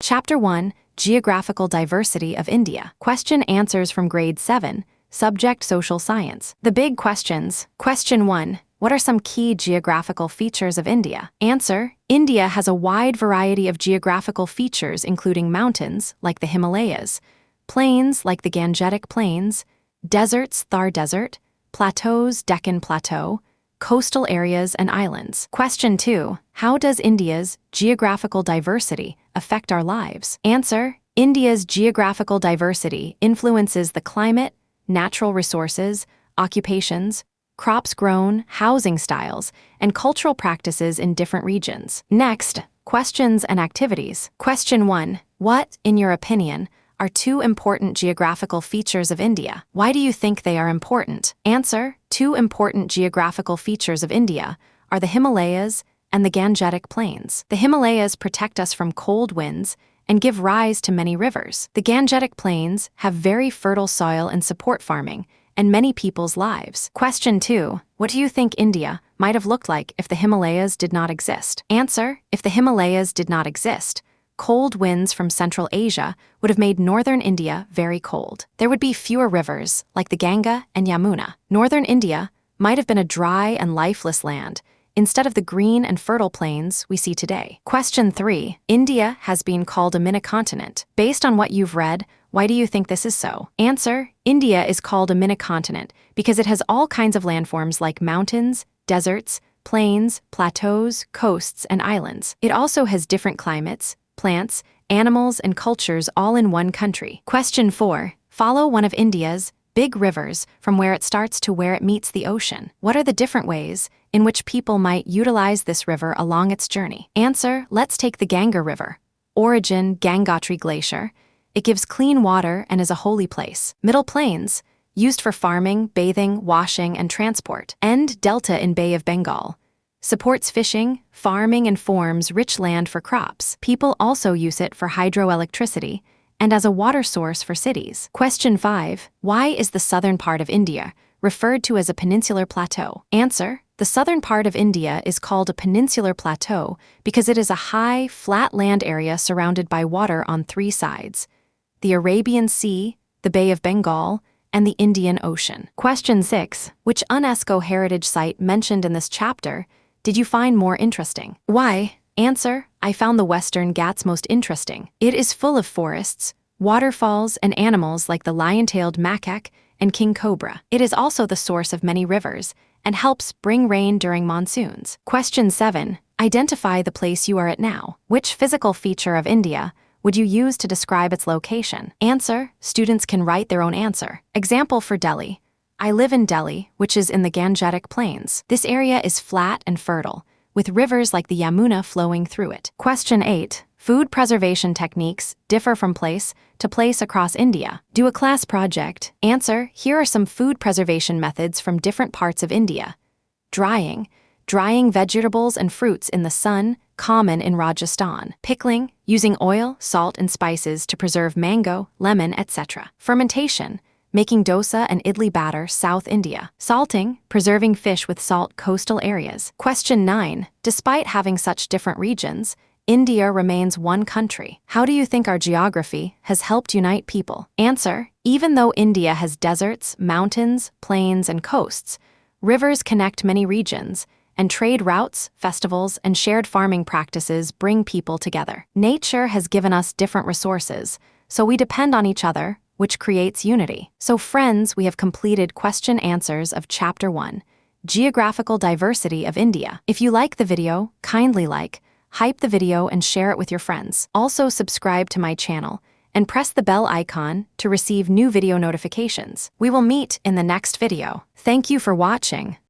Chapter 1, Geographical Diversity of India. Question answers from Grade 7, Subject Social Science. The big questions. Question 1. What are some key geographical features of India? Answer: India has a wide variety of geographical features including mountains, like the Himalayas, plains, like the Gangetic Plains, deserts, Thar Desert, plateaus, Deccan Plateau, coastal areas, and islands. Question 2. How does India's geographical diversity affect our lives? Answer: India's geographical diversity influences the climate, natural resources, occupations, crops grown, housing styles, and cultural practices in different regions. Next, questions and activities. Question 1. What, in your opinion, are two important geographical features of India? Why do you think they are important? Answer: Two important geographical features of India are the Himalayas and the Gangetic Plains. The Himalayas protect us from cold winds and give rise to many rivers. The Gangetic Plains have very fertile soil and support farming and many people's lives. Question 2. What do you think India might have looked like if the Himalayas did not exist? Answer: If the Himalayas did not exist, cold winds from Central Asia would have made northern India very cold. There would be fewer rivers, like the Ganga and Yamuna. Northern India might have been a dry and lifeless land, instead of the green and fertile plains we see today. Question 3. India has been called a mini-continent. Based on what you've read, why do you think this is so? Answer: India is called a mini-continent because it has all kinds of landforms like mountains, deserts, plains, plateaus, coasts, and islands. It also has different climates, plants, animals, and cultures all in one country. Question 4. Follow one of India's big rivers from where it starts to where it meets the ocean. What are the different ways in which people might utilize this river along its journey? Answer: Let's take the Ganga River. Origin: Gangotri Glacier. It gives clean water and is a holy place. Middle Plains, used for farming, bathing, washing, and transport. End Delta in Bay of Bengal. Supports fishing, farming, and forms rich land for crops. People also use it for hydroelectricity and as a water source for cities. Question 5. Why is the southern part of India referred to as a peninsular plateau? Answer: The southern part of India is called a peninsular plateau because it is a high, flat land area surrounded by water on three sides: the Arabian Sea, the Bay of Bengal, and the Indian Ocean. Question 6. Which UNESCO heritage site mentioned in this chapter did you find more interesting? Why? Answer: I found the Western Ghats most interesting. It is full of forests, waterfalls, and animals like the lion-tailed macaque and king cobra. It is also the source of many rivers and helps bring rain during monsoons. Question 7. Identify the place you are at now. Which physical feature of India would you use to describe its location? Answer: Students can write their own answer. Example for Delhi. I live in Delhi, which is in the Gangetic Plains. This area is flat and fertile, with rivers like the Yamuna flowing through it. Question 8. Food preservation techniques differ from place to place across India. Do a class project. Answer: Here are some food preservation methods from different parts of India. Drying. Drying vegetables and fruits in the sun, common in Rajasthan. Pickling, using oil, salt, and spices to preserve mango, lemon, etc. Fermentation, making dosa and idli batter, South India. Salting, preserving fish with salt, coastal areas. Question 9. Despite having such different regions, India remains one country. How do you think our geography has helped unite people? Answer: Even though India has deserts, mountains, plains, and coasts, rivers connect many regions, and trade routes, festivals, and shared farming practices bring people together. Nature has given us different resources, so we depend on each other, which creates unity. So friends, we have completed question answers of Chapter 1, Geographical Diversity of India. If you like the video, kindly like, hype the video, and share it with your friends. Also subscribe to my channel and press the bell icon to receive new video notifications. We will meet in the next video. Thank you for watching.